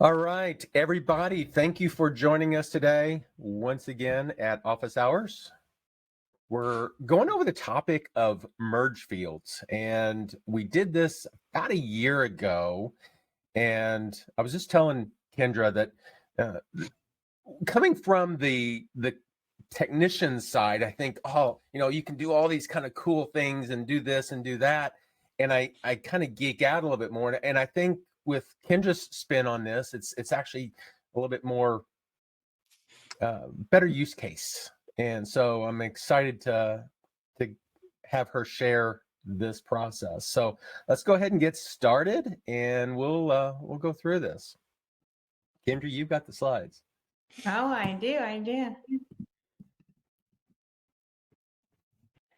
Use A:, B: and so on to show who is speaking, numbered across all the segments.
A: All right, everybody, thank you for joining us today once again at Office Hours. We're going over the topic of merge fields, and we did this about a year ago. And I was just telling Kendra that uh, coming from the technician side, I think, oh, you can do all these kind of cool things and do this and do that. And I kind of geek out a little bit more. And I think with Kendra's spin on this, it's actually a little bit more better use case. And so I'm excited to have her share this process. So let's go ahead and get started, and we'll go through this. Kendra, you've got the slides.
B: Oh, I do.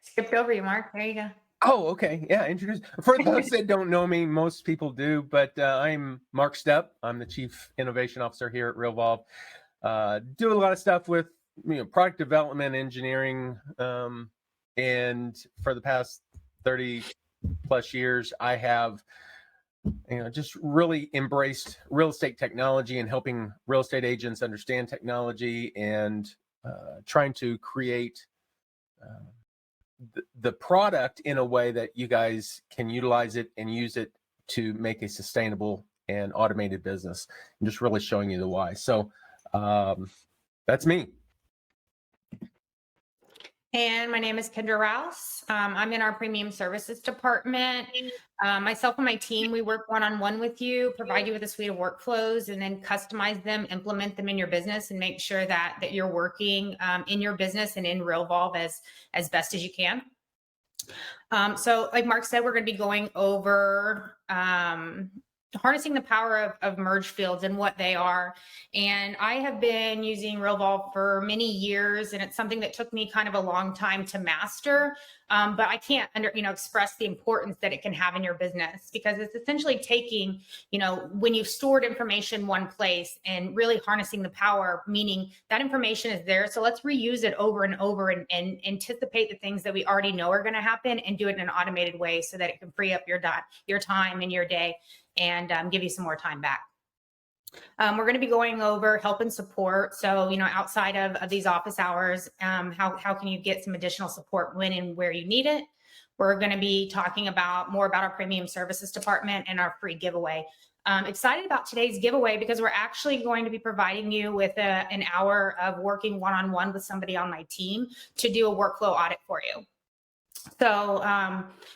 B: Skipped over you, Mark. There you go.
A: Oh, okay. Yeah, introduce. For those that don't know me, most people do, but I'm Mark Stepp. I'm the Chief Innovation Officer here at Realvolve. Do a lot of stuff with product development, engineering, and for the past 30 plus years, I have just really embraced real estate technology and helping real estate agents understand technology and trying to create the product in a way that you guys can utilize it and use it to make a sustainable and automated business, and just really showing you the why. So that's me.
B: And my name is Kendra Rouse. I'm in our premium services department. Myself and my team, we work one-on-one with you, provide you with a suite of workflows, and then customize them, implement them in your business, and make sure that you're working in your business and in Realvolve as best as you can. So like Mark said, we're going to be going over harnessing the power of merge fields and what they are. And I have been using Realvolve for many years, and it's something that took me kind of a long time to master. But I can't express the importance that it can have in your business, because it's essentially taking, when you've stored information one place and really harnessing the power, meaning that information is there. So let's reuse it over and over and anticipate the things that we already know are going to happen and do it in an automated way so that it can free up your time and your day and give you some more time back. We're going to be going over help and support. So, outside of these office hours, how can you get some additional support when and where you need it? We're going to be talking more about our premium services department and our free giveaway. Excited about today's giveaway because we're actually going to be providing you with an hour of working one-on-one with somebody on my team to do a workflow audit for you. So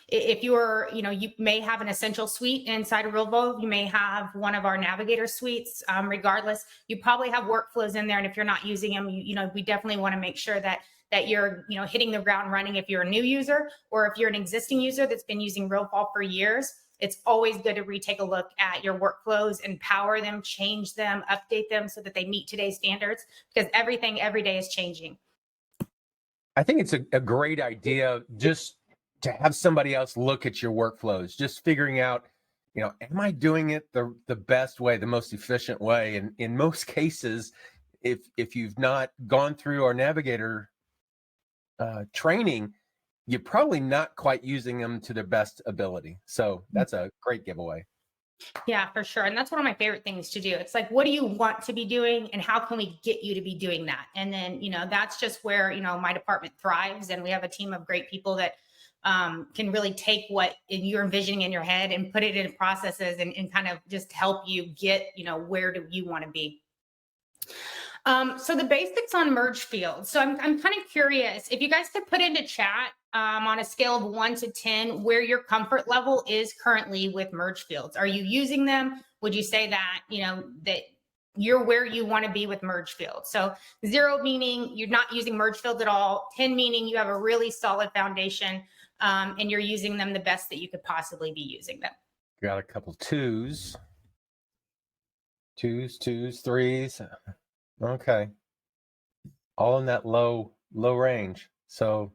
B: if you're, you may have an essential suite inside of Realvolve, you may have one of our navigator suites. Regardless, you probably have workflows in there, and if you're not using them, we definitely want to make sure that you're, hitting the ground running. If you're a new user, or if you're an existing user that's been using Realvolve for years, it's always good to retake a look at your workflows, empower them, change them, update them so that they meet today's standards, because everything every day is changing.
A: I think it's a great idea just to have somebody else look at your workflows, just figuring out, am I doing it the best way, the most efficient way? And in most cases, if you've not gone through our navigator training, you're probably not quite using them to their best ability. So that's a great giveaway.
B: Yeah, for sure. And that's one of my favorite things to do. It's like, what do you want to be doing and how can we get you to be doing that? And then, that's just where, my department thrives. And we have a team of great people that can really take what you're envisioning in your head and put it into processes and kind of just help you get, where do you want to be? So the basics on merge fields. So I'm kind of curious if you guys could put into chat on a scale of 1 to 10 where your comfort level is currently with merge fields. Are you using them? Would you say that, that you're where you want to be with merge fields? So 0 meaning you're not using merge fields at all. 10 meaning you have a really solid foundation and you're using them the best that you could possibly be using them.
A: Got a couple twos, threes. Okay. All in that low range. So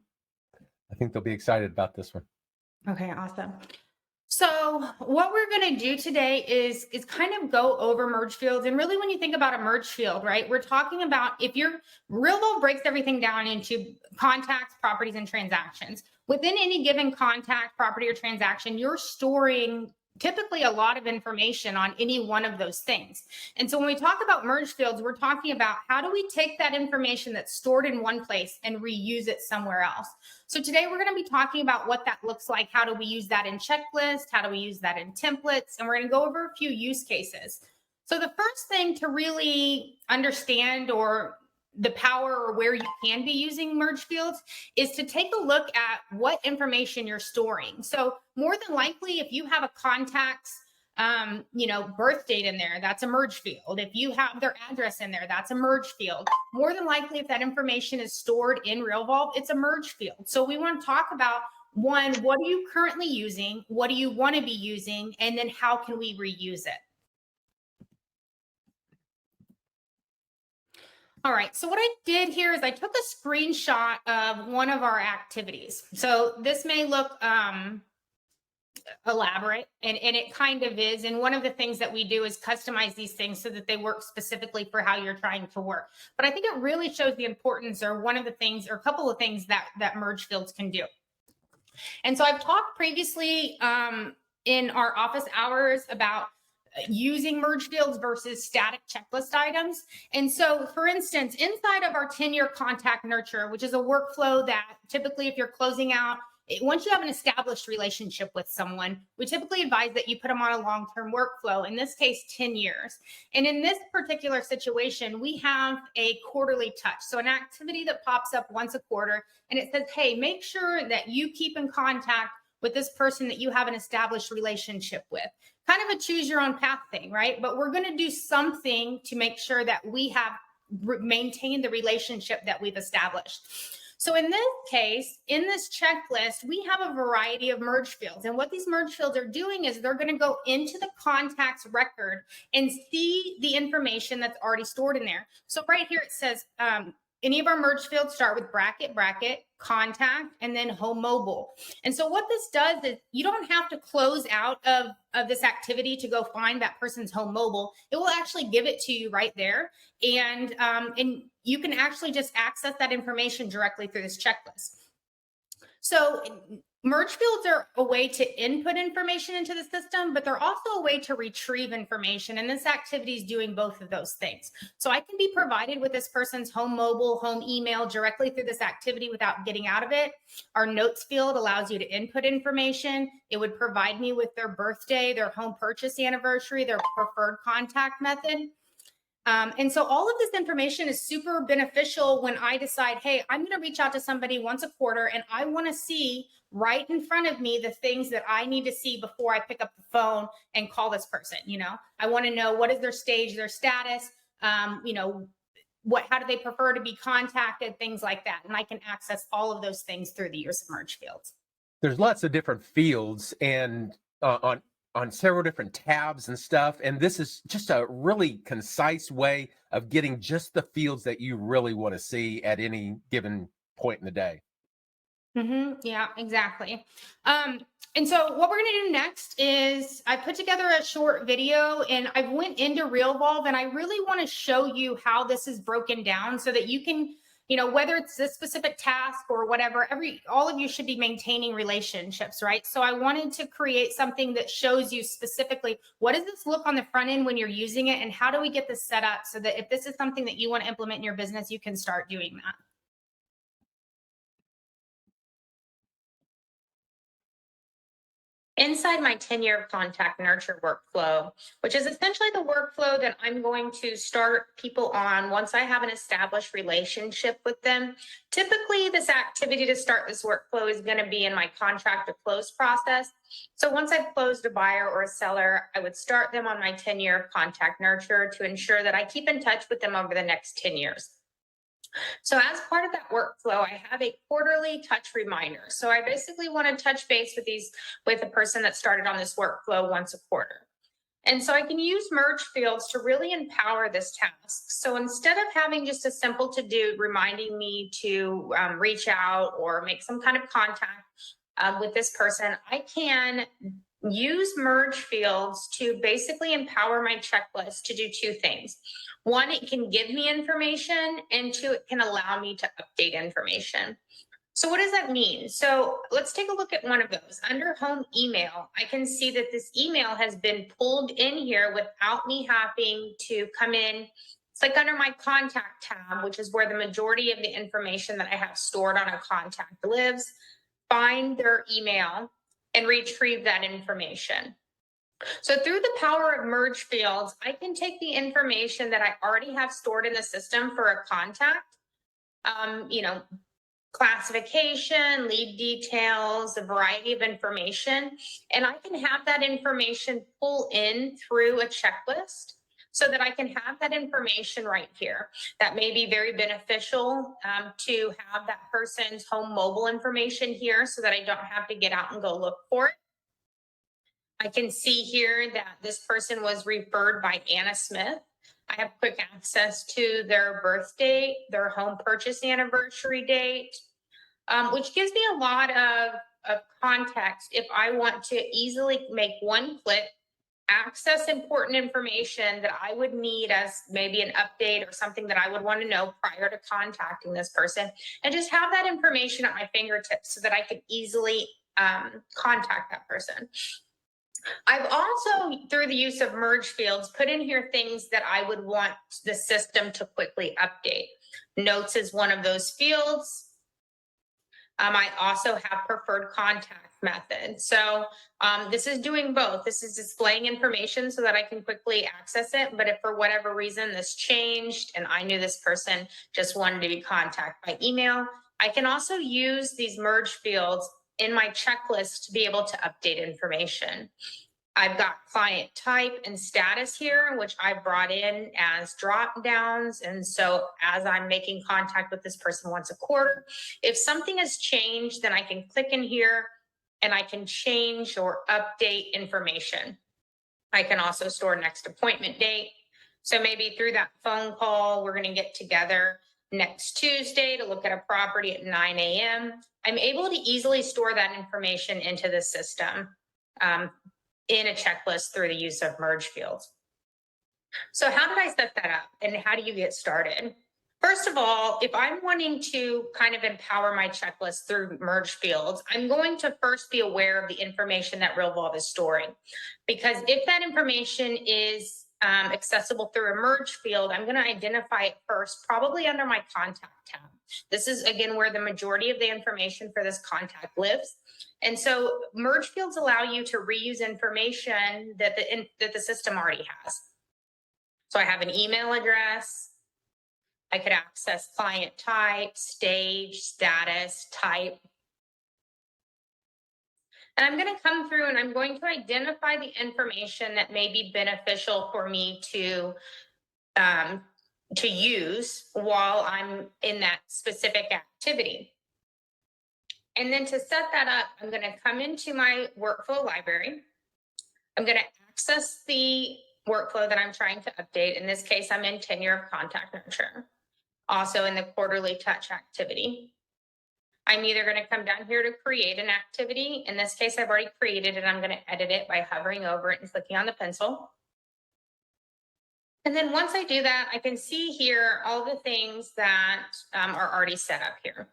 A: I think they'll be excited about this one.
B: Okay, awesome. So what we're going to do today is kind of go over merge fields. And really, when you think about a merge field, right, we're talking about if your Realvolve breaks everything down into contacts, properties, and transactions. Within any given contact, property, or transaction, you're storing typically a lot of information on any one of those things. And so when we talk about merge fields, we're talking about how do we take that information that's stored in one place and reuse it somewhere else. So today we're going to be talking about what that looks like. How do we use that in checklists? How do we use that in templates? And we're going to go over a few use cases. So the first thing to really understand, or the power or where you can be using merge fields, is to take a look at what information you're storing. So more than likely, if you have a contact's birth date in there, that's a merge field. If you have their address in there, that's a merge field. More than likely, if that information is stored in Realvolve, it's a merge field. So we want to talk about, one, what are you currently using? What do you want to be using? And then how can we reuse it? All right, so what I did here is I took a screenshot of one of our activities. So this may look elaborate, and it kind of is. And one of the things that we do is customize these things so that they work specifically for how you're trying to work. But I think it really shows the importance, or one of the things, or a couple of things that merge fields can do. And so I've talked previously in our office hours about using merge fields versus static checklist items. And so, for instance, inside of our 10-year contact nurture, which is a workflow that typically, if you're closing out, once you have an established relationship with someone, we typically advise that you put them on a long-term workflow, in this case, 10 years. And in this particular situation, we have a quarterly touch. So an activity that pops up once a quarter, and it says, hey, make sure that you keep in contact with this person that you have an established relationship with. Kind of a choose your own path thing, right? But we're going to do something to make sure that we have maintained the relationship that we've established. So in this case, in this checklist, we have a variety of merge fields. And what these merge fields are doing is they're going to go into the contacts record and see the information that's already stored in there. So right here, it says, any of our merge fields start with bracket, contact, and then home mobile. And so what this does is you don't have to close out of this activity to go find that person's home mobile. It will actually give it to you right there. And you can actually just access that information directly through this checklist. So merge fields are a way to input information into the system, but they're also a way to retrieve information. And this activity is doing both of those things. So I can be provided with this person's home mobile, home email directly through this activity without getting out of it. Our notes field allows you to input information. It would provide me with their birthday, their home purchase anniversary, their preferred contact method. And so all of this information is super beneficial when I decide, hey, I'm going to reach out to somebody once a quarter, and I want to see right in front of me the things that I need to see before I pick up the phone and call this person. I want to know, what is their stage, their status, how do they prefer to be contacted, things like that. And I can access all of those things through the use of merge fields.
A: There's lots of different fields and on several different tabs and stuff. And this is just a really concise way of getting just the fields that you really want to see at any given point in the day.
B: Yeah, exactly. And so what we're going to do next is I put together a short video, and I went into Realvolve, and I really want to show you how this is broken down so that you can, whether it's this specific task or whatever, all of you should be maintaining relationships, right? So I wanted to create something that shows you specifically, what does this look on the front end when you're using it, and how do we get this set up so that if this is something that you want to implement in your business, you can start doing that. Inside my 10-year contact nurture workflow, which is essentially the workflow that I'm going to start people on once I have an established relationship with them. Typically, this activity to start this workflow is going to be in my contract to close process. So once I've closed a buyer or a seller, I would start them on my 10-year contact nurture to ensure that I keep in touch with them over the next 10 years. So as part of that workflow, I have a quarterly touch reminder. So I basically want to touch base with a person that started on this workflow once a quarter. And so I can use merge fields to really empower this task. So instead of having just a simple to-do reminding me to reach out or make some kind of contact with this person, I can use merge fields to basically empower my checklist to do two things. One, it can give me information, and two, it can allow me to update information. So what does that mean? So let's take a look at one of those. Under home email, I can see that this email has been pulled in here without me having to come in. It's like under my contact tab, which is where the majority of the information that I have stored on a contact lives. Find their email and retrieve that information. So through the power of merge fields, I can take the information that I already have stored in the system for a contact, you know, classification, lead details, a variety of information, and I can have that information pull in through a checklist so that I can have that information right here. That may be very beneficial to have that person's home mobile information here so that I don't have to get out and go look for it. I can see here that this person was referred by Anna Smith. I have quick access to their birth date, their home purchase anniversary date, which gives me a lot of context if I want to easily make one click, access important information that I would need as maybe an update or something that I would want to know prior to contacting this person, and just have that information at my fingertips so that I can easily contact that person. I've also, through the use of merge fields, put in here things that I would want the system to quickly update. Notes is one of those fields. I also have preferred contact method. So this is doing both. This is displaying information so that I can quickly access it. But if for whatever reason this changed and I knew this person just wanted to be contacted by email, I can also use these merge fields in my checklist to be able to update information. I've got client type and status here, which I brought in as drop downs. And so as I'm making contact with this person once a quarter, if something has changed, then I can click in here and I can change or update information. I can also store next appointment date. So maybe through that phone call, we're going to get together next Tuesday to look at a property at 9 a.m. I'm able to easily store that information into the system in a checklist through the use of merge fields. So how did I set that up and how do you get started? First of all, if I'm wanting to kind of empower my checklist through merge fields, I'm going to first be aware of the information that Realvolve is storing. Because if that information is accessible through a merge field, I'm going to identify it first, probably under my contact tab. This is, again, where the majority of the information for this contact lives. And so merge fields allow you to reuse information that the system already has. So I have an email address. I could access client type, stage, status, type. And I'm going to come through and I'm going to identify the information that may be beneficial for me to use while I'm in that specific activity. And then to set that up, I'm going to come into my workflow library. I'm going to access the workflow that I'm trying to update. In this case, I'm in tenure of contact nurture. Also in the quarterly touch activity. I'm either going to come down here to create an activity. In this case, I've already created it. I'm going to edit it by hovering over it and clicking on the pencil. And then once I do that, I can see here all the things that are already set up here.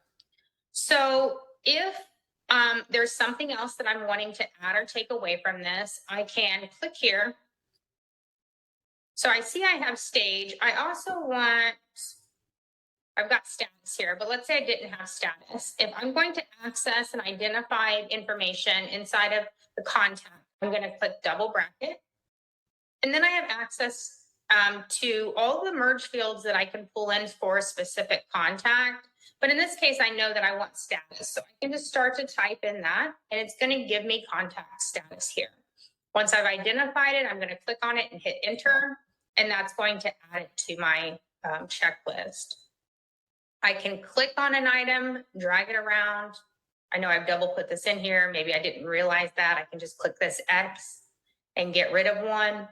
B: So if there's something else that I'm wanting to add or take away from this, I can click here. So I see I have stage. I also want, I've got status here, but let's say I didn't have status. If I'm going to access and identify information inside of the contact, I'm going to click double bracket. And then I have access to all the merge fields that I can pull in for a specific contact. But in this case, I know that I want status. So I can just start to type in that, and it's going to give me contact status here. Once I've identified it, I'm going to click on it and hit enter, and that's going to add it to my checklist. I can click on an item, drag it around. I know I've double put this in here. Maybe I didn't realize that. I can just click this X and get rid of one.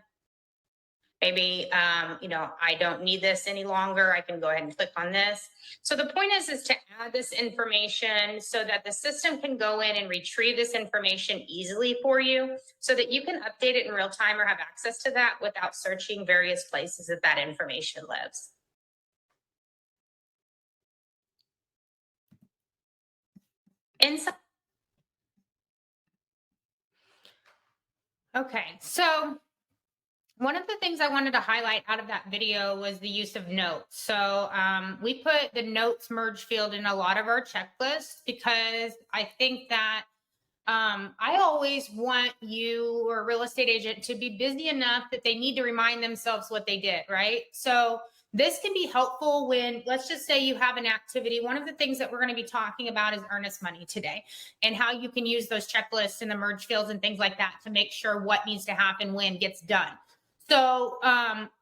B: Maybe, I don't need this any longer. I can go ahead and click on this. So the point is to add this information so that the system can go in and retrieve this information easily for you so that you can update it in real time or have access to that without searching various places that that information lives. And so, okay, so one of the things I wanted to highlight out of that video was the use of notes. So we put the notes merge field in a lot of our checklists because I think that I always want you or a real estate agent to be busy enough that they need to remind themselves what they did, right? So this can be helpful when, let's just say you have an activity. One of the things that we're going to be talking about is earnest money today and how you can use those checklists and the merge fields and things like that to make sure what needs to happen when gets done. So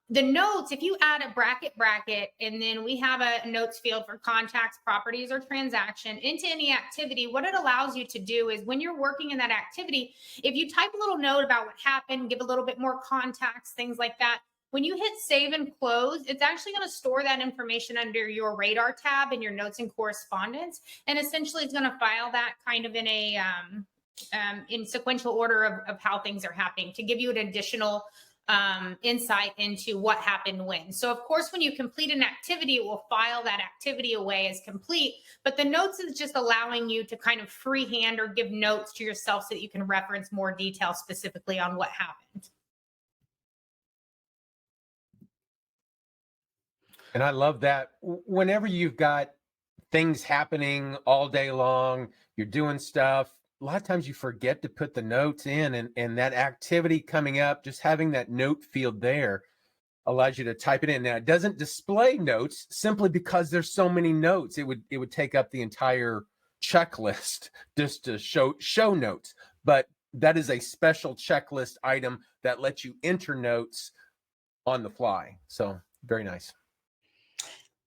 B: the notes, if you add a bracket, and then we have a notes field for contacts, properties, or transaction into any activity, what it allows you to do is when you're working in that activity, if you type a little note about what happened, give a little bit more context, things like that, when you hit save and close, it's actually going to store that information under your radar tab in your notes and correspondence. And essentially it's going to file that kind of in a in sequential order of how things are happening to give you an additional insight into what happened when. So of course, when you complete an activity, it will file that activity away as complete, but the notes is just allowing you to kind of freehand or give notes to yourself so that you can reference more detail specifically on what happened.
A: And I love that whenever you've got things happening all day long, you're doing stuff, a lot of times you forget to put the notes in, and that activity coming up, just having that note field there allows you to type it in. Now it doesn't display notes simply because there's so many notes. It would take up the entire checklist just to show notes. But that is a special checklist item that lets you enter notes on the fly. So very nice.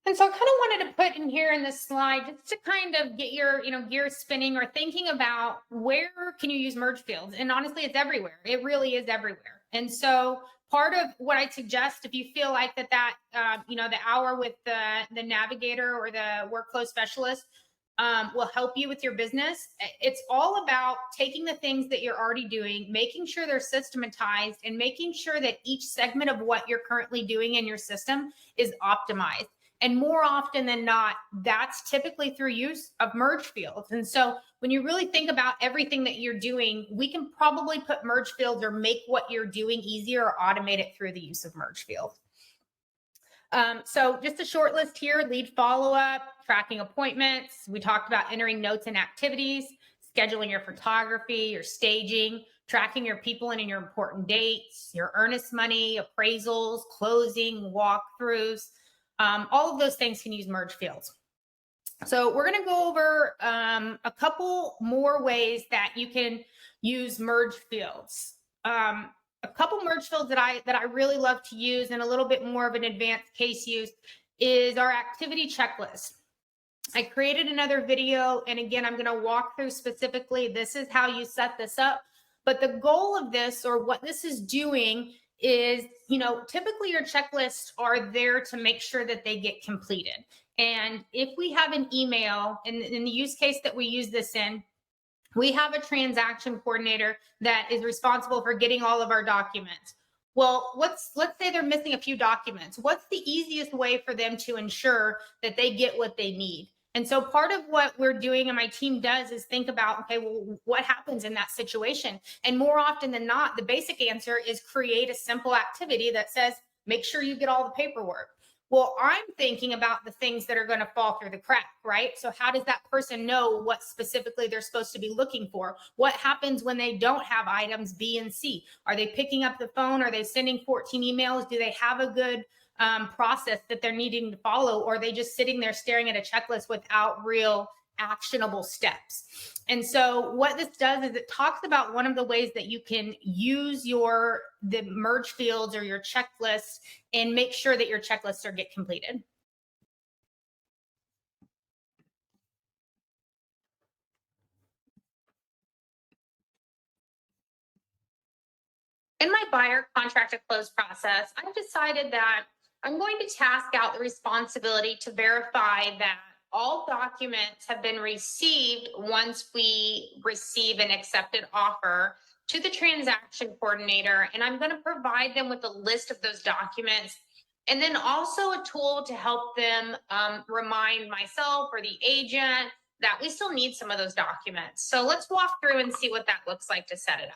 B: And so I kind of wanted to put in here in this slide just to kind of get your, gears spinning or thinking about where can you use merge fields? And honestly, it's everywhere. It really is everywhere. And so part of what I suggest, if you feel like the hour with the navigator or the workflow specialist will help you with your business. It's all about taking the things that you're already doing, making sure they're systematized, and making sure that each segment of what you're currently doing in your system is optimized. And more often than not, that's typically through use of merge fields. And so when you really think about everything that you're doing, we can probably put merge fields or make what you're doing easier or automate it through the use of merge fields. So just a short list here: lead follow-up, tracking appointments. We talked about entering notes and activities, scheduling your photography, your staging, tracking your people and your important dates, your earnest money, appraisals, closing, walkthroughs. All of those things can use merge fields. So we're going to go over a couple more ways that you can use merge fields. A couple merge fields that I really love to use, and a little bit more of an advanced case use, is our activity checklist. I created another video, and again, I'm going to walk through specifically, this is how you set this up. But the goal of this, or what this is doing, is, typically your checklists are there to make sure that they get completed. And if we have an email, in the use case that we use this in, we have a transaction coordinator that is responsible for getting all of our documents. Well, let's say they're missing a few documents. What's the easiest way for them to ensure that they get what they need? And so part of what we're doing and my team does is think about, okay, well, what happens in that situation? And more often than not, the basic answer is create a simple activity that says, make sure you get all the paperwork. Well, I'm thinking about the things that are going to fall through the crack, right? So how does that person know what specifically they're supposed to be looking for? What happens when they don't have items B and C? Are they picking up the phone? Are they sending 14 emails? Do they have a good process that they're needing to follow? Or are they just sitting there staring at a checklist without real actionable steps? And so what this does is it talks about one of the ways that you can use the merge fields or your checklists and make sure that your checklists are get completed. In my buyer contract to close process, I've decided that I'm going to task out the responsibility to verify that all documents have been received once we receive an accepted offer to the transaction coordinator. And I'm going to provide them with a list of those documents, and then also a tool to help them remind myself or the agent that we still need some of those documents. So let's walk through and see what that looks like to set it up.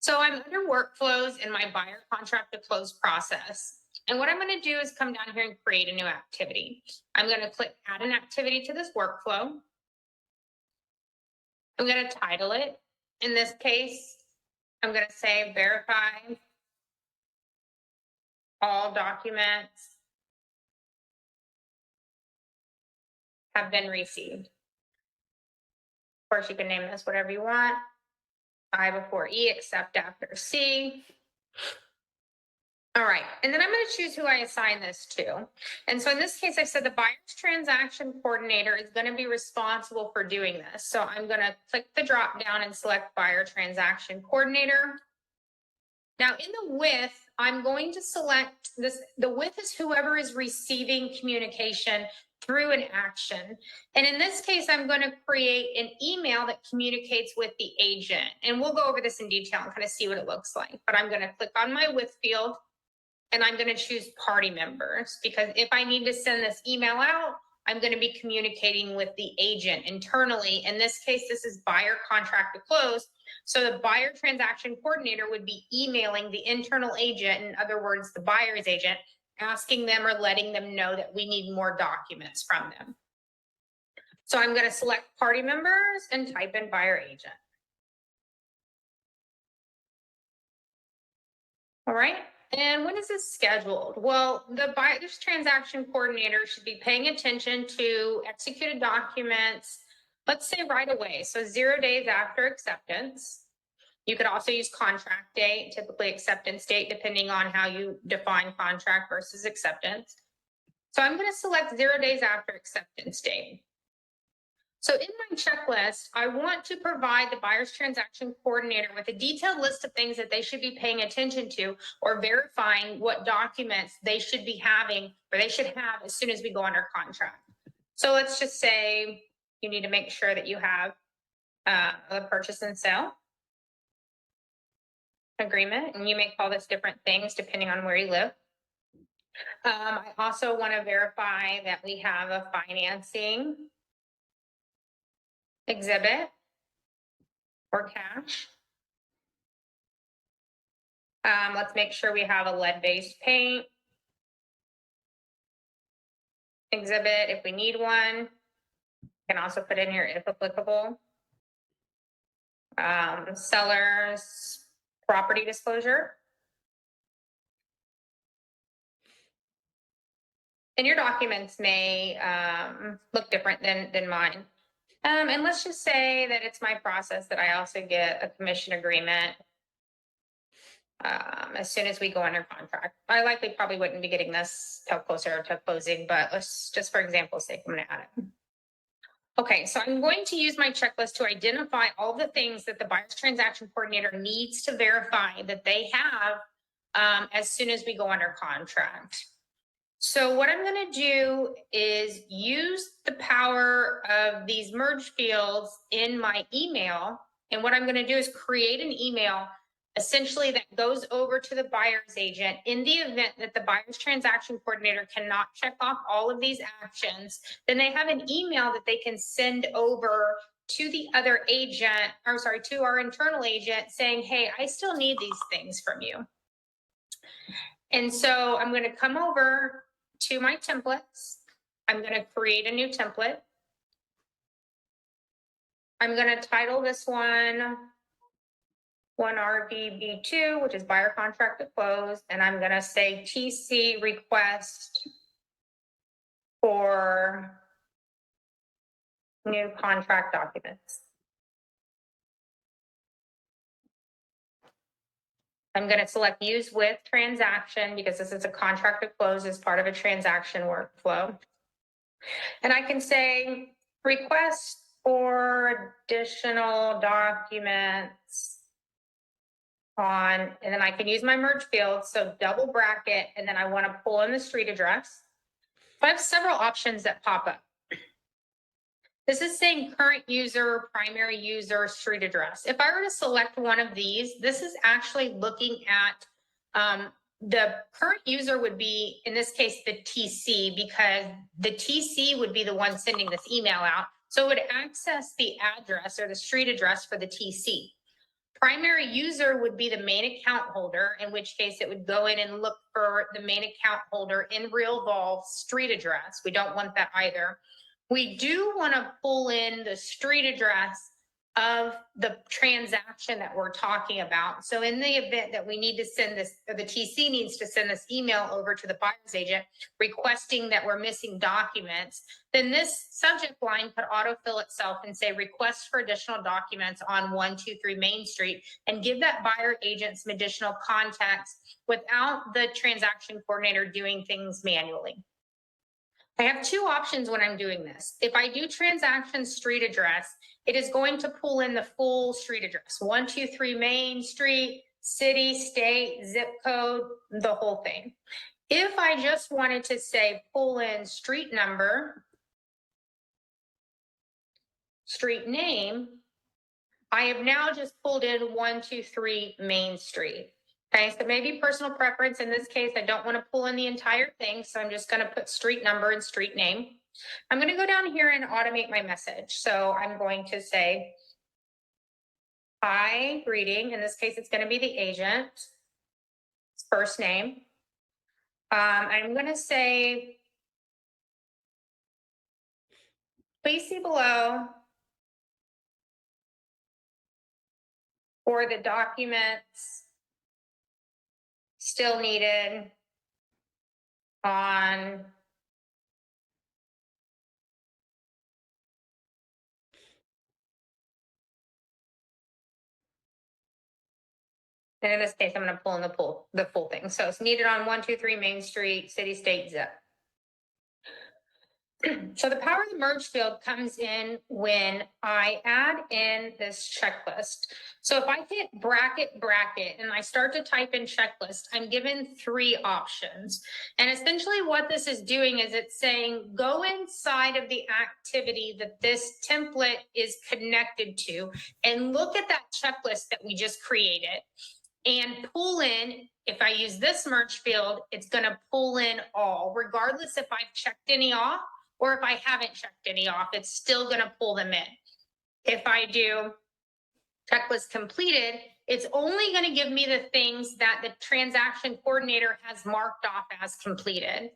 B: So I'm under workflows in my buyer contract to close process. And what I'm going to do is come down here and create a new activity. I'm going to click add an activity to this workflow. I'm going to title it. In this case, I'm going to say verify all documents have been received. Of course, you can name this whatever you want. I before E, except after C. All right, and then I'm going to choose who I assign this to. And so in this case, I said the buyer's transaction coordinator is going to be responsible for doing this. So I'm going to click the drop down and select buyer transaction coordinator. Now in the with, I'm going to select this. The with is whoever is receiving communication through an action. And in this case, I'm going to create an email that communicates with the agent. And we'll go over this in detail and kind of see what it looks like. But I'm going to click on my with field and I'm going to choose party members, because if I need to send this email out, I'm going to be communicating with the agent internally. In this case, this is buyer contract to close. So the buyer transaction coordinator would be emailing the internal agent, in other words, the buyer's agent, asking them or letting them know that we need more documents from them. So I'm going to select party members and type in buyer agent. All right. And when is this scheduled? Well, the buyer's transaction coordinator should be paying attention to executed documents, let's say right away. So 0 days after acceptance. You could also use contract date, typically acceptance date, depending on how you define contract versus acceptance. So I'm going to select 0 days after acceptance date. So in my checklist, I want to provide the buyer's transaction coordinator with a detailed list of things that they should be paying attention to or verifying what documents they should be having or they should have as soon as we go under contract. So let's just say you need to make sure that you have a purchase and sale agreement, and you may call this different things depending on where you live. I also want to verify that we have a financing exhibit or cash. Let's make sure we have a lead-based paint exhibit if we need one. Can also put in here if applicable. Seller's property disclosure. And your documents may look different than mine. And let's just say that it's my process that I also get a commission agreement as soon as we go under contract. I likely probably wouldn't be getting this till closer to closing, but let's just for example's sake, I'm going to add it. Okay, so I'm going to use my checklist to identify all the things that the buyer's transaction coordinator needs to verify that they have as soon as we go under contract. So what I'm going to do is use the power of these merge fields in my email. And what I'm going to do is create an email essentially that goes over to the buyer's agent in the event that the buyer's transaction coordinator cannot check off all of these actions. Then they have an email that they can send over to the other agent, or sorry, to our internal agent saying, hey, I still need these things from you. And so I'm going to come over to my templates. I'm going to create a new template. I'm going to title this one 1RVB2, which is buyer contract to close. And I'm going to say TC request for new contract documents. I'm going to select use with transaction because this is a contract to close as part of a transaction workflow. And I can say request for additional documents on, and then I can use my merge field. So double bracket, and then I want to pull in the street address. I have several options that pop up. This is saying current user, primary user, street address. If I were to select one of these, this is actually looking at the current user would be, in this case, the TC, because the TC would be the one sending this email out. So it would access the address or the street address for the TC. Primary user would be the main account holder, in which case it would go in and look for the main account holder in Realvolve street address. We don't want that either. We do want to pull in the street address of the transaction that we're talking about. So in the event that we need to send this, or the TC needs to send this email over to the buyer's agent requesting that we're missing documents, then this subject line could autofill itself and say request for additional documents on 123 Main Street, and give that buyer agent some additional context without the transaction coordinator doing things manually. I have two options when I'm doing this. If I do transaction street address, it is going to pull in the full street address, 123 Main Street, city, state, zip code, the whole thing. If I just wanted to say pull in street number, street name, I have now just pulled in 123 Main Street. Okay, so maybe personal preference. In this case, I don't want to pull in the entire thing, so I'm just going to put street number and street name. I'm going to go down here and automate my message. So I'm going to say, hi, greeting. In this case, it's going to be the agent. First name. I'm going to say, please see below for the documents still needed on and in this case, I'm going to pull in the full thing. So it's needed on 123 Main Street, city, state, zip. So the power of the merge field comes in when I add in this checklist. So if I hit bracket and I start to type in checklist, I'm given three options. And essentially what this is doing is it's saying, go inside of the activity that this template is connected to and look at that checklist that we just created and pull in. If I use this merge field, it's going to pull in all, regardless if I've checked any off or if I haven't checked any off, it's still going to pull them in. If I do checklist completed, it's only going to give me the things that the transaction coordinator has marked off as completed.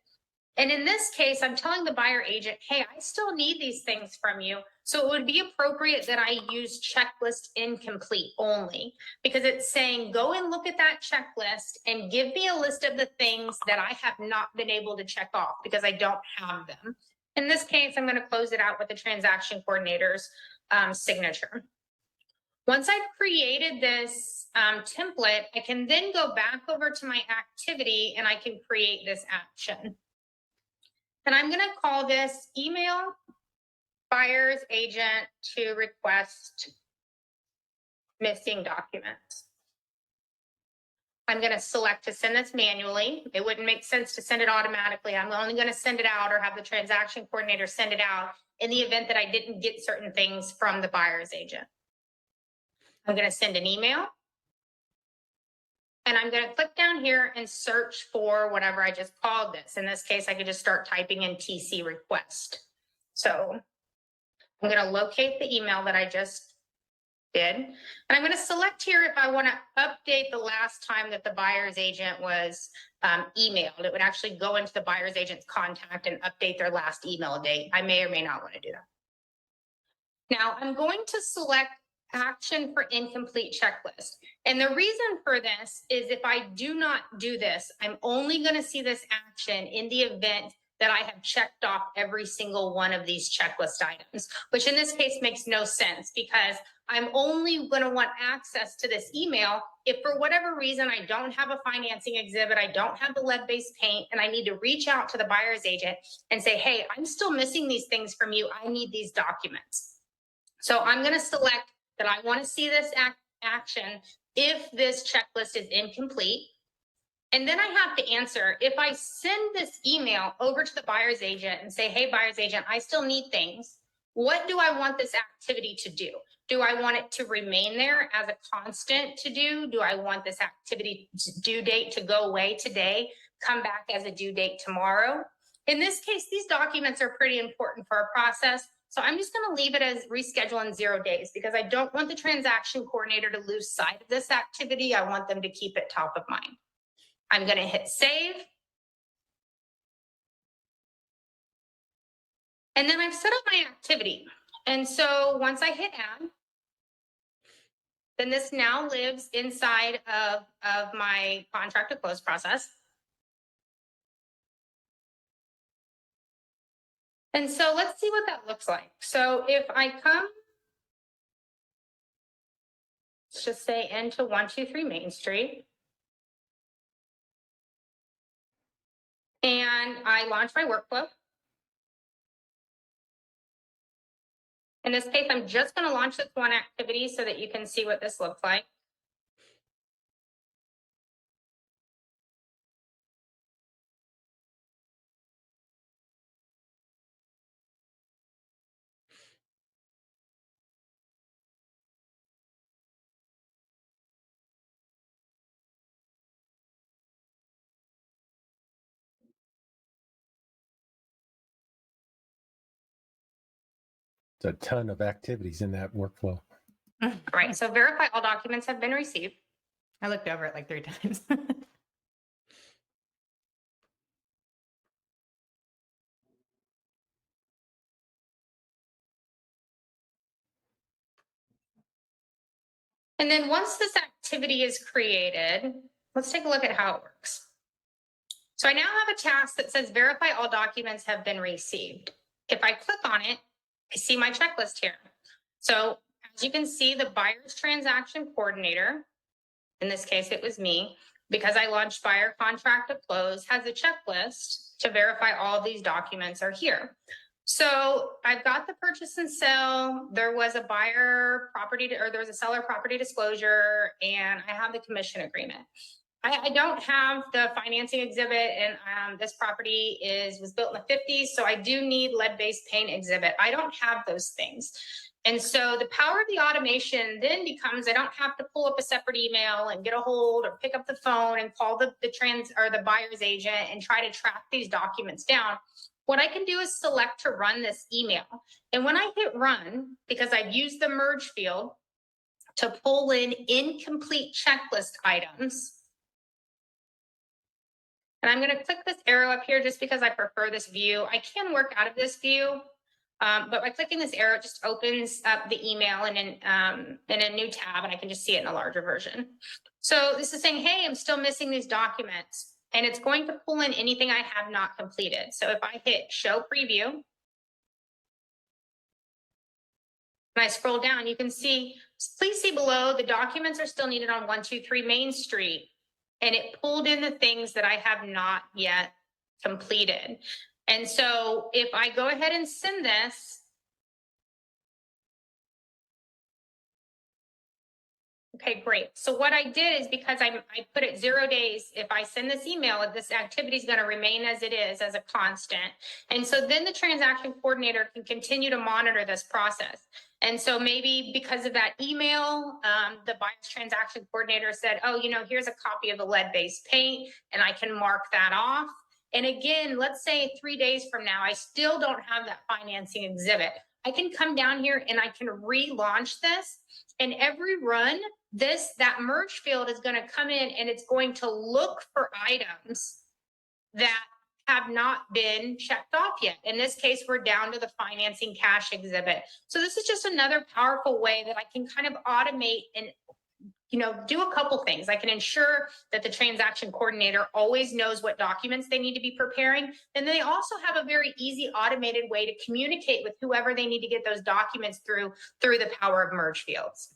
B: And in this case, I'm telling the buyer agent, hey, I still need these things from you. So it would be appropriate that I use checklist incomplete only, because it's saying, go and look at that checklist and give me a list of the things that I have not been able to check off because I don't have them. In this case, I'm going to close it out with the transaction coordinator's signature. Once I've created this template, I can then go back over to my activity and I can create this action. And I'm going to call this email buyer's agent to request missing documents. I'm going to select to send this manually. It wouldn't make sense to send it automatically. I'm only going to send it out or have the transaction coordinator send it out in the event that I didn't get certain things from the buyer's agent. I'm going to send an email. And I'm going to click down here and search for whatever I just called this. In this case, I could just start typing in TC request. So I'm going to locate the email that I just did. And I'm going to select here if I want to update the last time that the buyer's agent was emailed. It would actually go into the buyer's agent's contact and update their last email date. I may or may not want to do that. Now I'm going to select action for incomplete checklist. And the reason for this is if I do not do this, I'm only going to see this action in the event that I have checked off every single one of these checklist items, which in this case makes no sense because I'm only going to want access to this email if for whatever reason I don't have a financing exhibit, I don't have the lead-based paint, and I need to reach out to the buyer's agent and say, hey, I'm still missing these things from you. I need these documents. So I'm going to select that I want to see this action if this checklist is incomplete. And then I have to answer, if I send this email over to the buyer's agent and say, hey, buyer's agent, I still need things. What do I want this activity to do? Do I want it to remain there as a constant to do? Do I want this activity due date to go away today, come back as a due date tomorrow? In this case, these documents are pretty important for our process. So I'm just going to leave it as reschedule in 0 days because I don't want the transaction coordinator to lose sight of this activity. I want them to keep it top of mind. I'm going to hit save. And then I've set up my activity. And so once I hit add, then this now lives inside of my contract to close process. And so let's see what that looks like. So if I come, let's just say into 123 Main Street. And I launch my workflow. In this case, I'm just going to launch this one activity so that you can see what this looks like.
A: It's a ton of activities in that workflow.
B: Right. So verify all documents have been received. I looked over it like 3 times. And then once this activity is created, let's take a look at how it works. So I now have a task that says verify all documents have been received. If I click on it, I see my checklist here. So as you can see, the buyer's transaction coordinator, in this case, it was me, because I launched buyer contract to close, has a checklist to verify all of these documents are here. So I've got the purchase and sale. There was a buyer property, or there was a seller property disclosure, and I have the commission agreement. I don't have the financing exhibit, and this property was built in the 50s, so I do need lead-based paint exhibit. I don't have those things. And so the power of the automation then becomes I don't have to pull up a separate email and get a hold or pick up the phone and call the buyer's agent and try to track these documents down. What I can do is select to run this email. And when I hit run, because I've used the merge field to pull in incomplete checklist items, and I'm going to click this arrow up here just because I prefer this view. I can work out of this view, but by clicking this arrow, it just opens up the email in a new tab, and I can just see it in a larger version. So this is saying, hey, I'm still missing these documents, and it's going to pull in anything I have not completed. So if I hit show preview, and I scroll down, you can see, please see below, the documents are still needed on 123 Main Street. And it pulled in the things that I have not yet completed. And so if I go ahead and send this, okay, great. So what I did is because I put it 0 days, if I send this email, this activity is going to remain as it is, as a constant. And so then the transaction coordinator can continue to monitor this process. And so maybe because of that email, the buyer's transaction coordinator said, oh, here's a copy of the lead-based paint, and I can mark that off. And again, let's say 3 days from now, I still don't have that financing exhibit. I can come down here and I can relaunch this. And every run, that merge field is going to come in and it's going to look for items that have not been checked off yet. In this case, we're down to the financing cash exhibit. So this is just another powerful way that I can kind of automate and do a couple things. I can ensure that the transaction coordinator always knows what documents they need to be preparing. And they also have a very easy automated way to communicate with whoever they need to get those documents through the power of merge fields.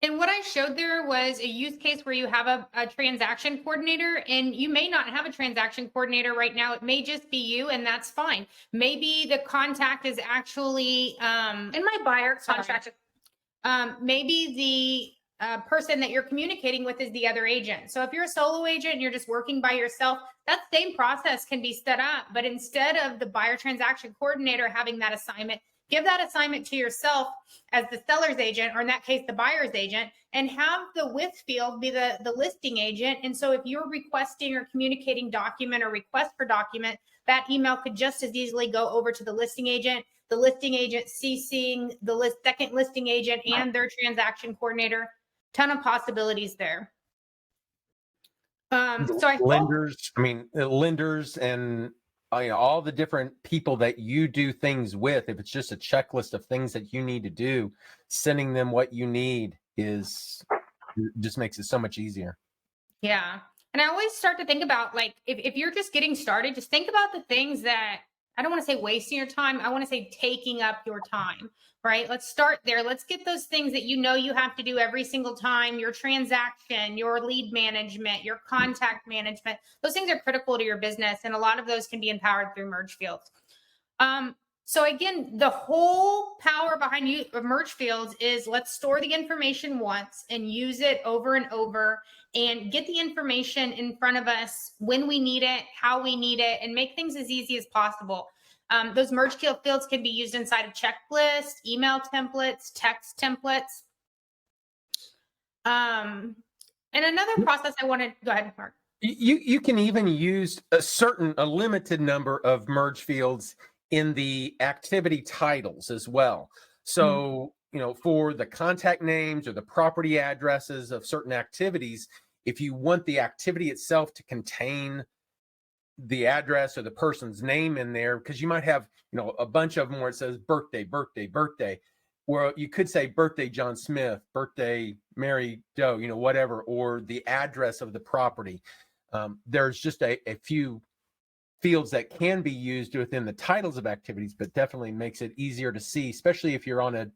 B: And what I showed there was a use case where you have a transaction coordinator, and you may not have a transaction coordinator right now. It may just be you, and that's fine. Maybe the contact is actually in my buyer contract. Maybe the person that you're communicating with is the other agent. So if you're a solo agent and you're just working by yourself, that same process can be set up. But instead of the buyer transaction coordinator having that assignment, give that assignment to yourself as the seller's agent, or in that case, the buyer's agent, and have the with field be the listing agent. And so if you're requesting or communicating document or request for document, that email could just as easily go over to the listing agent CCing the second listing agent and their transaction coordinator. Ton of possibilities there. So I hope
A: lenders and all the different people that you do things with, if it's just a checklist of things that you need to do, sending them what you need just makes it so much easier.
B: Yeah. And I always start to think about, like, if you're just getting started, just think about the things that, I don't want to say wasting your time. I want to say taking up your time, right? Let's start there. Let's get those things that you have to do every single time, your transaction, your lead management, your contact management. Those things are critical to your business. And a lot of those can be empowered through merge fields. So again, the whole power behind merge fields is let's store the information once and use it over and over and get the information in front of us when we need it, how we need it, and make things as easy as possible. Those merge fields can be used inside of checklists, email templates, text templates. And another process I wanted, go ahead, Mark.
A: You can even use a limited number of merge fields in the activity titles as well. So, for the contact names or the property addresses of certain activities, if you want the activity itself to contain the address or the person's name in there, because you might have, a bunch of them where it says birthday, where you could say birthday John Smith, birthday Mary Doe, whatever, or the address of the property. There's just a few fields that can be used within the titles of activities, but definitely makes it easier to see, especially if you're on a,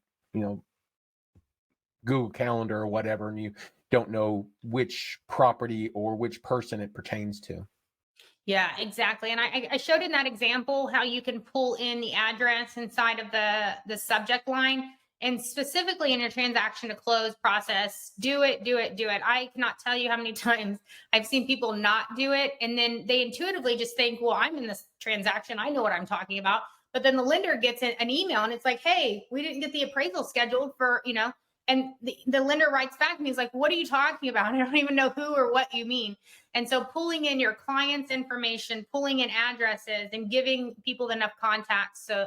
A: Google Calendar or whatever, and you don't know which property or which person it pertains to.
B: Yeah, exactly. And I showed in that example how you can pull in the address inside of the subject line. And specifically in your transaction to close process, do it. I cannot tell you how many times I've seen people not do it. And then they intuitively just think, well, I'm in this transaction, I know what I'm talking about. But then the lender gets an email and it's like, hey, we didn't get the appraisal scheduled for, and the lender writes back and he's like, what are you talking about? I don't even know who or what you mean. And so pulling in your client's information, pulling in addresses, and giving people enough context so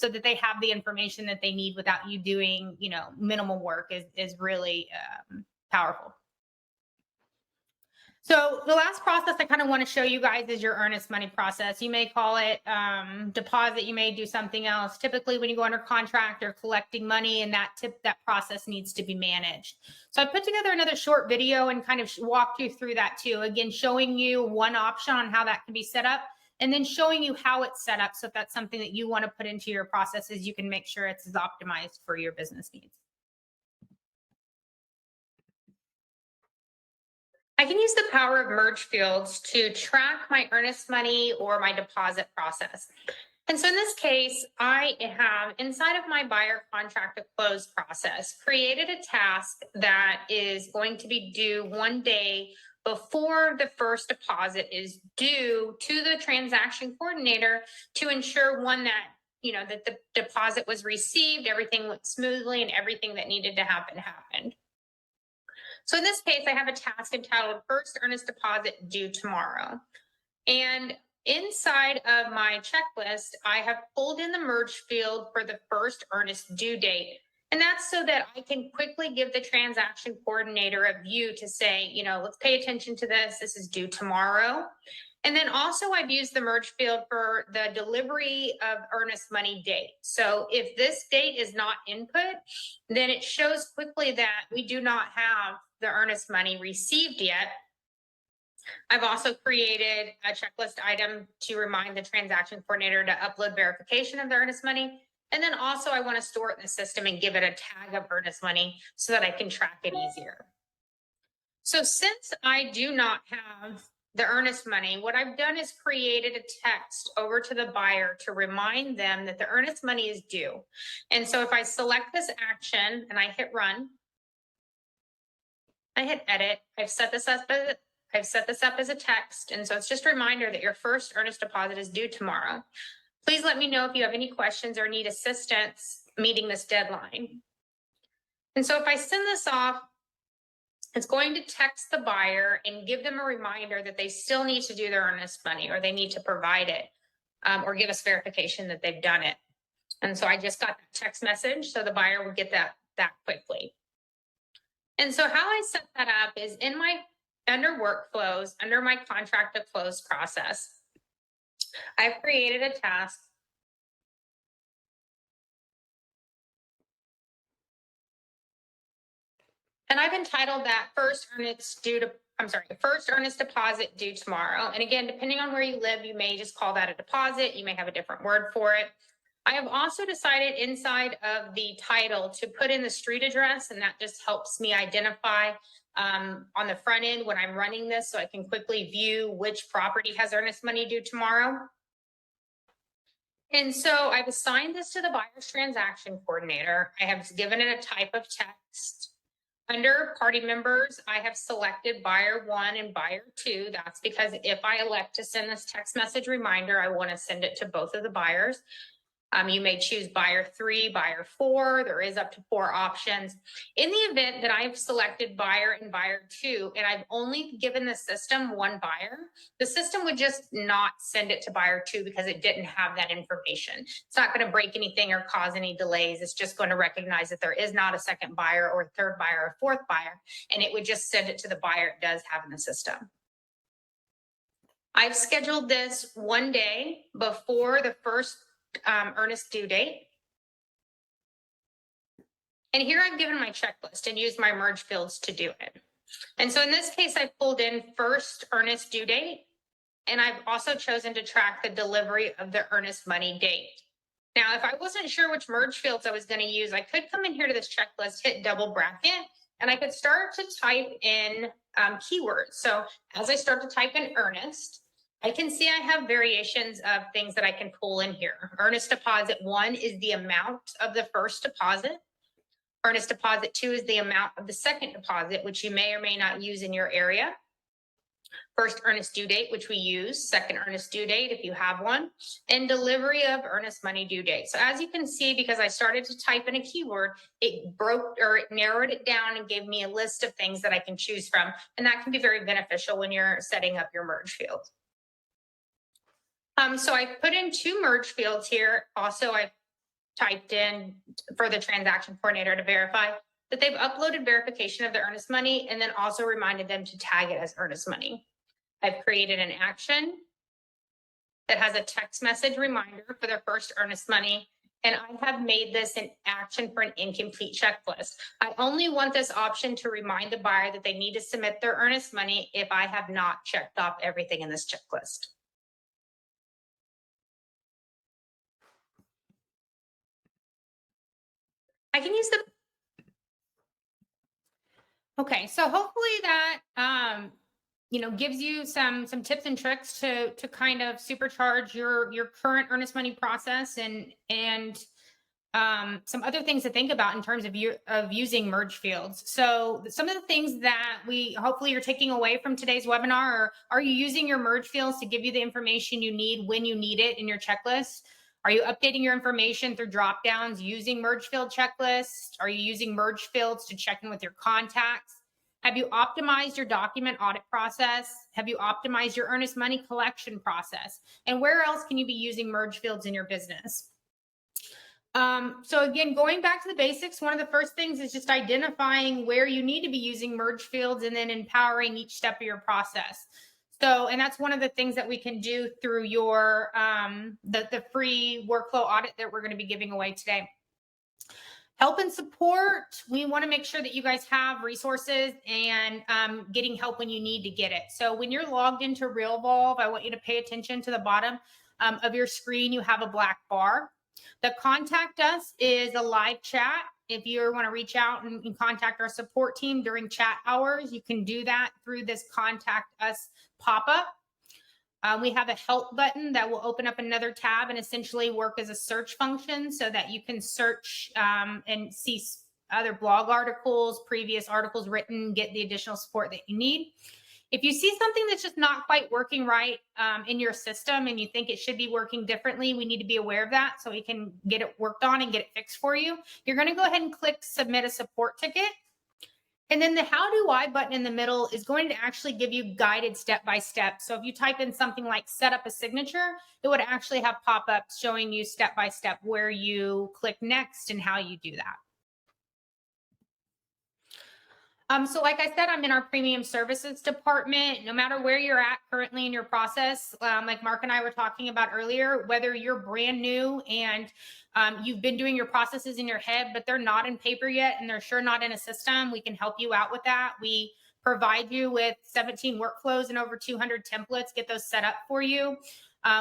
B: that they have the information that they need without you doing, minimal work is really powerful. So the last process I kind of want to show you guys is your earnest money process. You may call it deposit. You may do something else. Typically, when you go under contract or collecting money, and that process needs to be managed. So I put together another short video and kind of walked you through that too. Again, showing you one option on how that can be set up, and then showing you how it's set up. So if that's something that you want to put into your processes, you can make sure it's as optimized for your business needs. I can use the power of merge fields to track my earnest money or my deposit process. And so in this case, I have inside of my buyer contract to close process, created a task that is going to be due one day before the first deposit is due to the transaction coordinator to ensure that the deposit was received, everything went smoothly, and everything that needed to happen happened. So in this case, I have a task entitled First Earnest Deposit Due Tomorrow. And inside of my checklist, I have pulled in the merge field for the first earnest due date. And that's so that I can quickly give the transaction coordinator a view to say, let's pay attention to this. This is due tomorrow. And then also I've used the merge field for the delivery of earnest money date. So if this date is not input, then it shows quickly that we do not have the earnest money received yet. I've also created a checklist item to remind the transaction coordinator to upload verification of the earnest money. And then also I want to store it in the system and give it a tag of earnest money so that I can track it easier. So since I do not have the earnest money, what I've done is created a text over to the buyer to remind them that the earnest money is due. And so if I select this action and I hit run, I hit edit, I've set this up as a text. And so it's just a reminder that your first earnest deposit is due tomorrow. Please let me know if you have any questions or need assistance meeting this deadline. And so if I send this off, it's going to text the buyer and give them a reminder that they still need to do their earnest money, or they need to provide it, or give us verification that they've done it. And so I just got that text message, so the buyer would get that quickly. And so how I set that up is in my under workflows, under my contract to close process, I've created a task. And I've entitled that first earnest deposit due tomorrow. And again, depending on where you live, you may just call that a deposit. You may have a different word for it. I have also decided inside of the title to put in the street address, and that just helps me identify on the front end when I'm running this, so I can quickly view which property has earnest money due tomorrow. And so I've assigned this to the buyer's transaction coordinator. I have given it a type of text. Under party members, I have selected buyer 1 and buyer 2. That's because if I elect to send this text message reminder, I want to send it to both of the buyers. You may choose buyer 3, buyer 4. There is up to 4 options. In the event that I've selected buyer and buyer 2, and I've only given the system 1 buyer, the system would just not send it to buyer 2 because it didn't have that information. It's not going to break anything or cause any delays. It's just going to recognize that there is not a second buyer or a third buyer or 4th buyer, and it would just send it to the buyer it does have in the system. I've scheduled this 1 day before the first earnest due date. And here I've given my checklist and used my merge fields to do it. And so in this case, I pulled in first earnest due date, and I've also chosen to track the delivery of the earnest money date. Now, if I wasn't sure which merge fields I was going to use, I could come in here to this checklist, hit double bracket, and I could start to type in keywords. So as I start to type in earnest, I can see I have variations of things that I can pull in here. Earnest deposit 1 is the amount of the first deposit. Earnest deposit 2 is the amount of the second deposit, which you may or may not use in your area. First earnest due date, which we use. Second earnest due date, if you have one. And delivery of earnest money due date. So as you can see, because I started to type in a keyword, it narrowed it down and gave me a list of things that I can choose from. And that can be very beneficial when you're setting up your merge field. So I put in 2 merge fields here. Also, I've typed in for the transaction coordinator to verify that they've uploaded verification of the earnest money, and then also reminded them to tag it as earnest money. I've created an action that has a text message reminder for their first earnest money, and I have made this an action for an incomplete checklist. I only want this option to remind the buyer that they need to submit their earnest money if I have not checked off everything in this checklist. I can use the. Okay, so hopefully that gives you some tips and tricks to kind of supercharge your current earnest money process, and some other things to think about in terms of using merge fields. So some of the things that hopefully you're taking away from today's webinar are you using your merge fields to give you the information you need when you need it in your checklist? Are you updating your information through drop downs using merge field checklists? Are you using merge fields to check in with your contacts? Have you optimized your document audit process? Have you optimized your earnest money collection process? And where else can you be using merge fields in your business? So again, going back to the basics, one of the first things is just identifying where you need to be using merge fields, and then empowering each step of your process. So, and that's one of the things that we can do through your the free workflow audit that we're going to be giving away today. Help and support. We want to make sure that you guys have resources and getting help when you need to get it. So when you're logged into Realvolve, I want you to pay attention to the bottom of your screen. You have a black bar. The contact us is a live chat. If you want to reach out and contact our support team during chat hours, you can do that through this contact us pop-up. We have a help button that will open up another tab and essentially work as a search function so that you can search and see other blog articles, previous articles written, get the additional support that you need. If you see something that's just not quite working right in your system and you think it should be working differently, we need to be aware of that so we can get it worked on and get it fixed for you. You're going to go ahead and click submit a support ticket. And then the how do I button in the middle is going to actually give you guided step by step. So if you type in something like set up a signature, it would actually have pop-ups showing you step by step where you click next and how you do that. So like I said, I'm in our premium services department. No matter where you're at currently in your process, like Mark and I were talking about earlier, whether you're brand new and you've been doing your processes in your head, but they're not in paper yet and they're sure not in a system, we can help you out with that. We provide you with 17 workflows and over 200 templates, get those set up for you.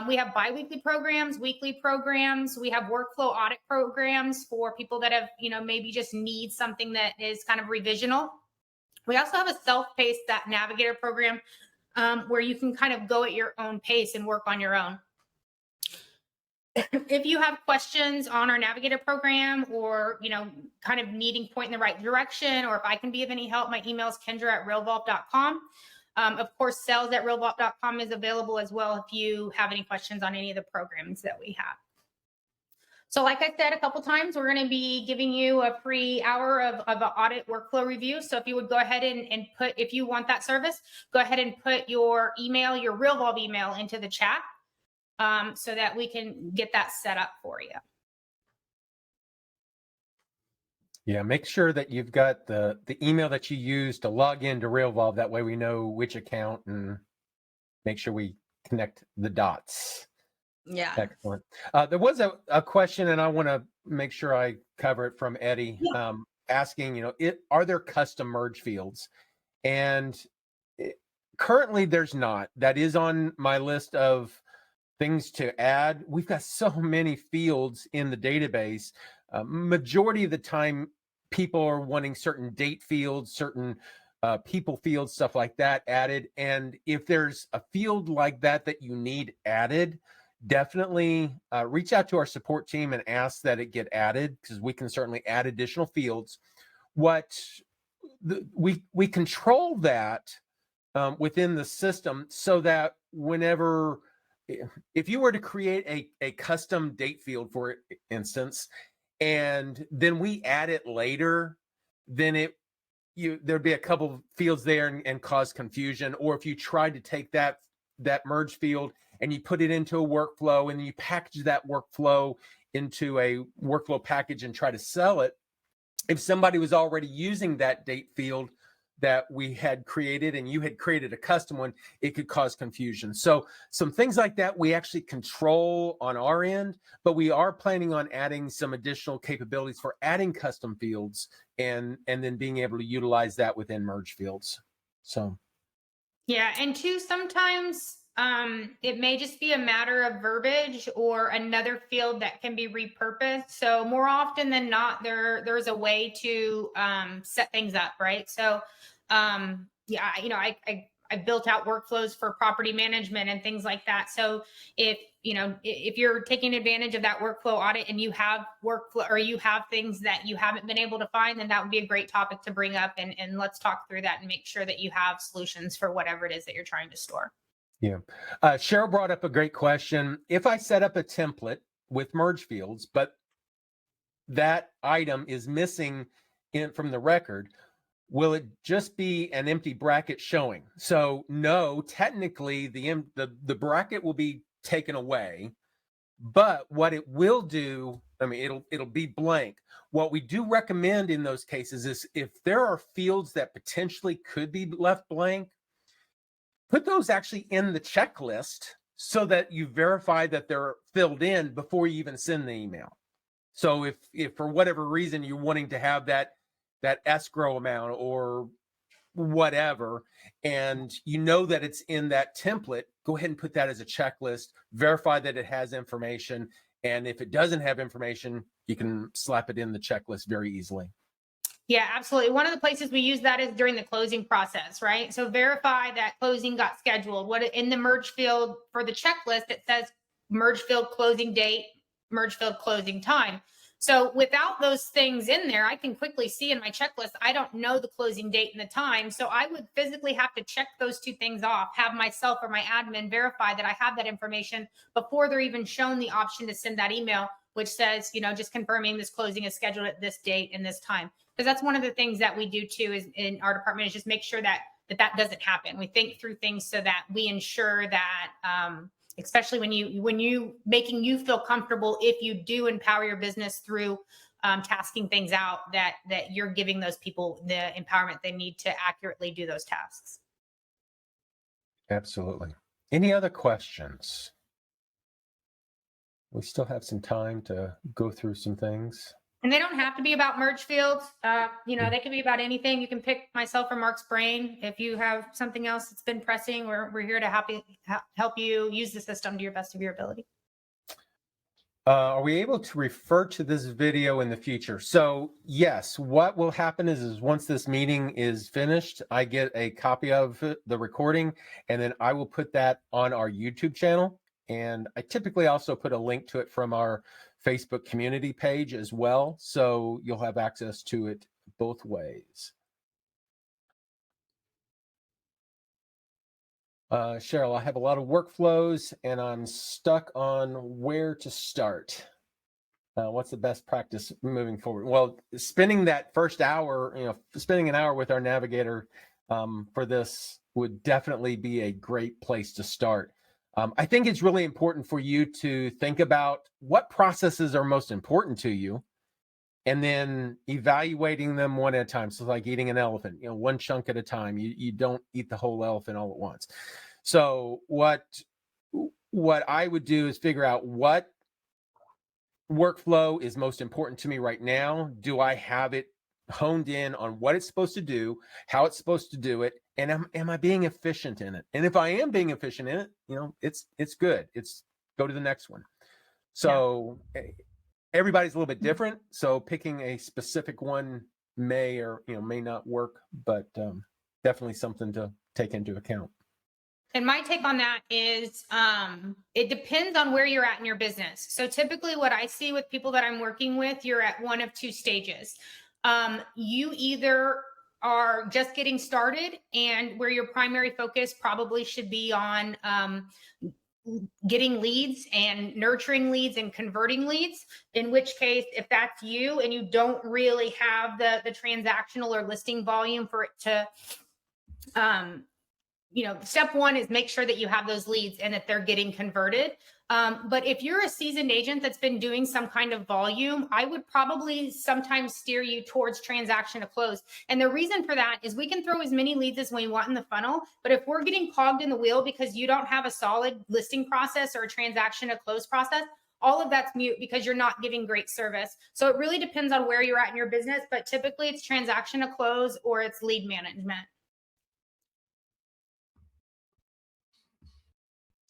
B: We have biweekly programs, weekly programs. We have workflow audit programs for people that have, maybe just need something that is kind of revisional. We also have a self-paced that navigator program where you can kind of go at your own pace and work on your own. If you have questions on our navigator program or, kind of needing point in the right direction, or if I can be of any help, my email is kendra@realvolve.com. Of course, sales@realvolve.com is available as well if you have any questions on any of the programs that we have. So like I said a couple times, we're going to be giving you a free hour of an audit workflow review. So if you would go ahead and put, if you want that service, go ahead and put your email, your Realvolve email into the chat so that we can get that set up for you.
A: Yeah, make sure that you've got the email that you use to log into Realvolve. That way we know which account and make sure we connect the dots.
C: Yeah.
A: Excellent. There was a question, and I want to make sure I cover it from Eddie, asking, are there custom merge fields? And currently there's not. That is on my list of things to add. We've got so many fields in the database. Majority of the time, people are wanting certain date fields, certain people fields, stuff like that added. And if there's a field like that that you need added, definitely reach out to our support team and ask that it get added, because we can certainly add additional fields. We control that within the system so that whenever, if you were to create a custom date field, for instance, and then we add it later, then there'd be a couple of fields there and cause confusion. Or if you tried to take that merge field and you put it into a workflow and you package that workflow into a workflow package and try to sell it, if somebody was already using that date field that we had created and you had created a custom one, it could cause confusion. So some things like that we actually control on our end, but we are planning on adding some additional capabilities for adding custom fields and then being able to utilize that within merge fields. So
B: yeah, and two, sometimes it may just be a matter of verbiage or another field that can be repurposed. So more often than not, there's a way to set things up, right? So yeah, I built out workflows for property management and things like that. So if you're taking advantage of that workflow audit and you have workflow or you have things that you haven't been able to find, then that would be a great topic to bring up, and let's talk through that and make sure that you have solutions for whatever it is that you're trying to store.
A: Yeah. Cheryl brought up a great question. If I set up a template with merge fields, but that item is missing from the record, will it just be an empty bracket showing? So no, technically the bracket will be taken away, but what it will do, it'll be blank. What we do recommend in those cases is if there are fields that potentially could be left blank, put those actually in the checklist so that you verify that they're filled in before you even send the email. So if for whatever reason you're wanting to have that escrow amount or whatever, and you know that it's in that template, go ahead and put that as a checklist, verify that it has information. And if it doesn't have information, you can slap it in the checklist very easily.
B: Yeah, absolutely. One of the places we use that is during the closing process, right? So verify that closing got scheduled. What in the merge field for the checklist, it says merge field closing date, merge field closing time. So without those things in there, I can quickly see in my checklist, I don't know the closing date and the time. So I would physically have to check those two things off, have myself or my admin verify that I have that information before they're even shown the option to send that email, which says, just confirming this closing is scheduled at this date and this time. Because that's one of the things that we do too is in our department is just make sure that doesn't happen. We think through things so that we ensure that especially when you making you feel comfortable, if you do empower your business through tasking things out, that you're giving those people the empowerment they need to accurately do those tasks.
A: Absolutely. Any other questions? We still have some time to go through some things.
B: And they don't have to be about merge fields. They can be about anything. You can pick myself or Mark's brain. If you have something else that's been pressing, we're here to help you use the system to your best of your ability.
A: Are we able to refer to this video in the future? So yes, what will happen is once this meeting is finished, I get a copy of the recording, and then I will put that on our YouTube channel. And I typically also put a link to it from our Facebook community page as well. So you'll have access to it both ways. Cheryl, I have a lot of workflows and I'm stuck on where to start. What's the best practice moving forward? Well, spending that first hour, spending an hour with our navigator for this would definitely be a great place to start. I think it's really important for you to think about what processes are most important to you and then evaluating them one at a time. So like eating an elephant, one chunk at a time. You don't eat the whole elephant all at once. So what I would do is figure out what workflow is most important to me right now. Do I have it honed in on what it's supposed to do, how it's supposed to do it, and am I being efficient in it? And if I am being efficient in it, it's good. It's go to the next one. So everybody's a little bit different. So picking a specific one may or may not work, but definitely something to take into account.
B: And my take on that is it depends on where you're at in your business. So typically what I see with people that I'm working with, you're at one of two stages. You either are just getting started and where your primary focus probably should be on getting leads and nurturing leads and converting leads, in which case, if that's you and you don't really have the transactional or listing volume for it to step one is make sure that you have those leads and that they're getting converted. But if you're a seasoned agent that's been doing some kind of volume, I would probably sometimes steer you towards transaction to close. And the reason for that is we can throw as many leads as we want in the funnel, but if we're getting clogged in the wheel because you don't have a solid listing process or a transaction to close process, all of that's mute because you're not giving great service. So it really depends on where you're at in your business, but typically it's transaction to close or it's lead management.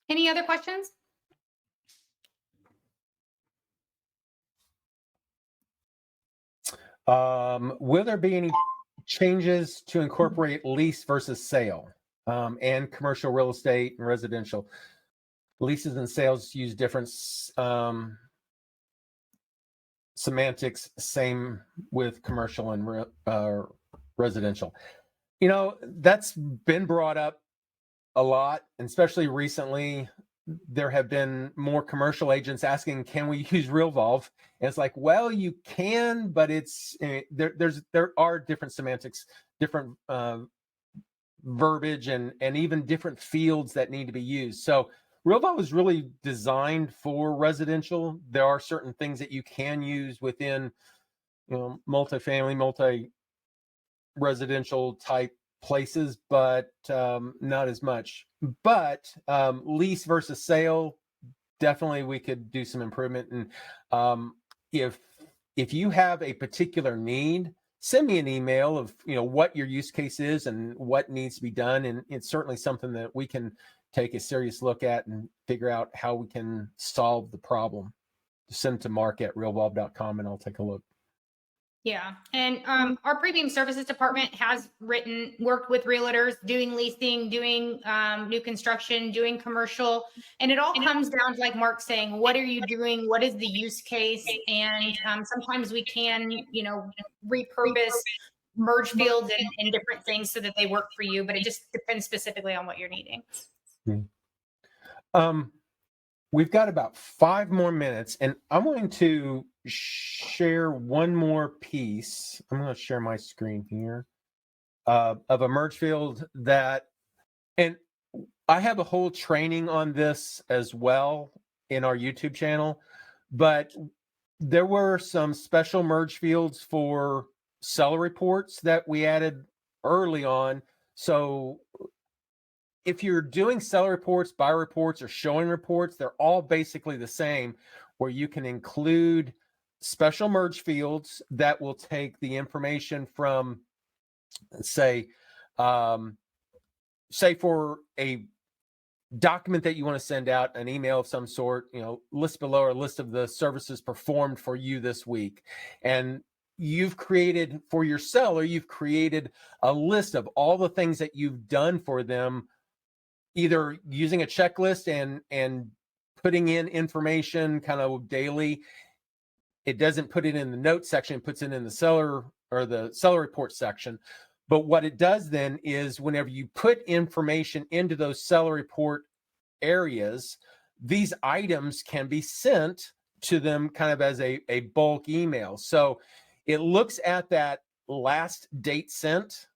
B: Any other questions?
A: Will there be any changes to incorporate lease versus sale and commercial real estate and residential? Leases and sales use different semantics, same with commercial and residential. That's been brought up a lot, and especially recently. There have been more commercial agents asking, can we use Realvolve? And it's like, well, you can, but it's there are different semantics, different verbiage, and even different fields that need to be used. So Realvolve is really designed for residential. There are certain things that you can use within multifamily, multi-residential type places, but not as much. But lease versus sale, definitely we could do some improvement. And if you have a particular need, send me an email of what your use case is and what needs to be done. And it's certainly something that we can take a serious look at and figure out how we can solve the problem. Send it to Mark at realvolve.com and I'll take a look.
B: Yeah. And our premium services department has worked with realtors doing leasing, doing new construction, doing commercial. And it all comes down to, like Mark saying, what are you doing? What is the use case? And sometimes we can, repurpose merge fields and different things so that they work for you, but it just depends specifically on what you're needing.
A: We've got about 5 more minutes, and I'm going to share one more piece. I'm going to share my screen here of a merge field and I have a whole training on this as well in our YouTube channel, but there were some special merge fields for seller reports that we added early on. So if you're doing seller reports, buyer reports, or showing reports, they're all basically the same, where you can include special merge fields that will take the information from, say for a document that you want to send out, an email of some sort, list below or list of the services performed for you this week. And you've created for your seller, you've created a list of all the things that you've done for them, either using a checklist and putting in information kind of daily. It doesn't put it in the notes section, it puts it in the seller or the seller report section. But what it does then is whenever you put information into those seller report areas, these items can be sent to them kind of as a bulk email. So it looks at that last date sent,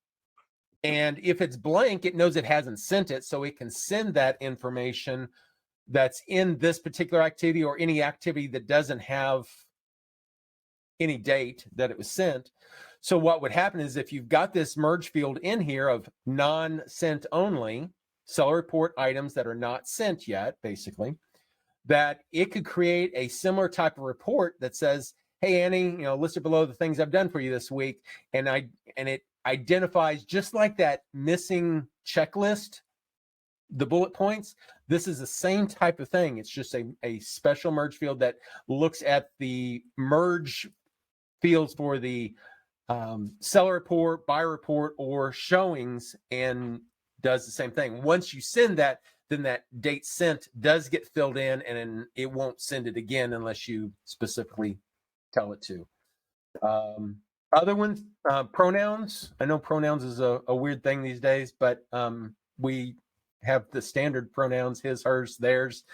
A: and if it's blank, it knows it hasn't sent it, so it can send that information that's in this particular activity or any activity that doesn't have any date that it was sent. So what would happen is if you've got this merge field in here of non-sent only, seller report items that are not sent yet, basically, that it could create a similar type of report that says, hey, Annie, listed below the things I've done for you this week. And it identifies, just like that missing checklist, the bullet points. This is the same type of thing. It's just a special merge field that looks at the merge fields for the seller report, buyer report, or showings, and does the same thing. Once you send that, then that date sent does get filled in, and it won't send it again unless you specifically tell it to. Other ones, pronouns. I know pronouns is a weird thing these days, but we have the standard pronouns, his, hers, theirs.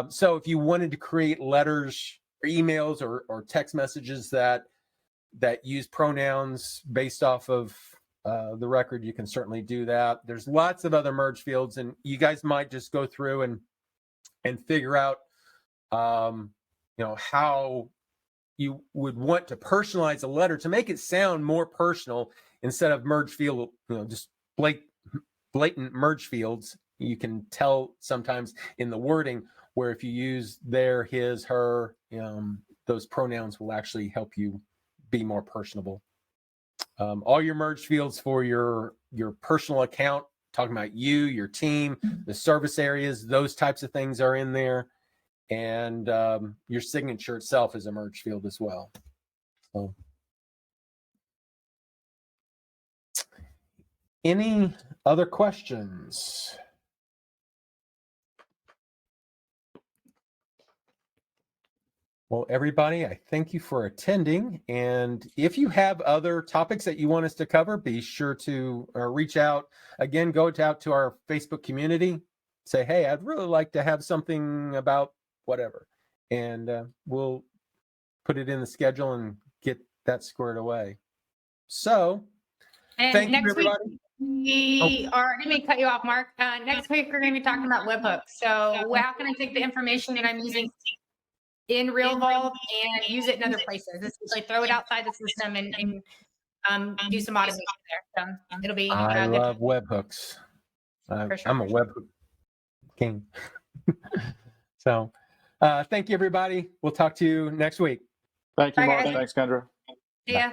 A: So if you wanted to create letters or emails or text messages that use pronouns based off of the record, you can certainly do that. There's lots of other merge fields, and you guys might just go through and figure out how you would want to personalize a letter to make it sound more personal instead of merge field, just blatant merge fields. You can tell sometimes in the wording where if you use their, his, her, those pronouns will actually help you be more personable. All your merge fields for your personal account, talking about you, your team, the service areas, those types of things are in there. And your signature itself is a merge field as well. So, any other questions? Well, everybody, I thank you for attending. And if you have other topics that you want us to cover, be sure to reach out. Again, go out to our Facebook community. Say, hey, I'd really like to have something about whatever. And we'll put it in the schedule and get that squared away. So, thank you, everybody.
B: We are going to cut you off, Mark. Next week, we're going to be talking about webhooks. So how can I take the information that I'm using in Realvolve and use it in other places? Essentially throw it outside the system and do some automation there. So it'll be
A: I love webhooks. Sure. I'm a webhook king. So thank you, everybody. We'll talk to you next week.
C: Thank you, Mark. Thanks, Kendra.
B: Yeah.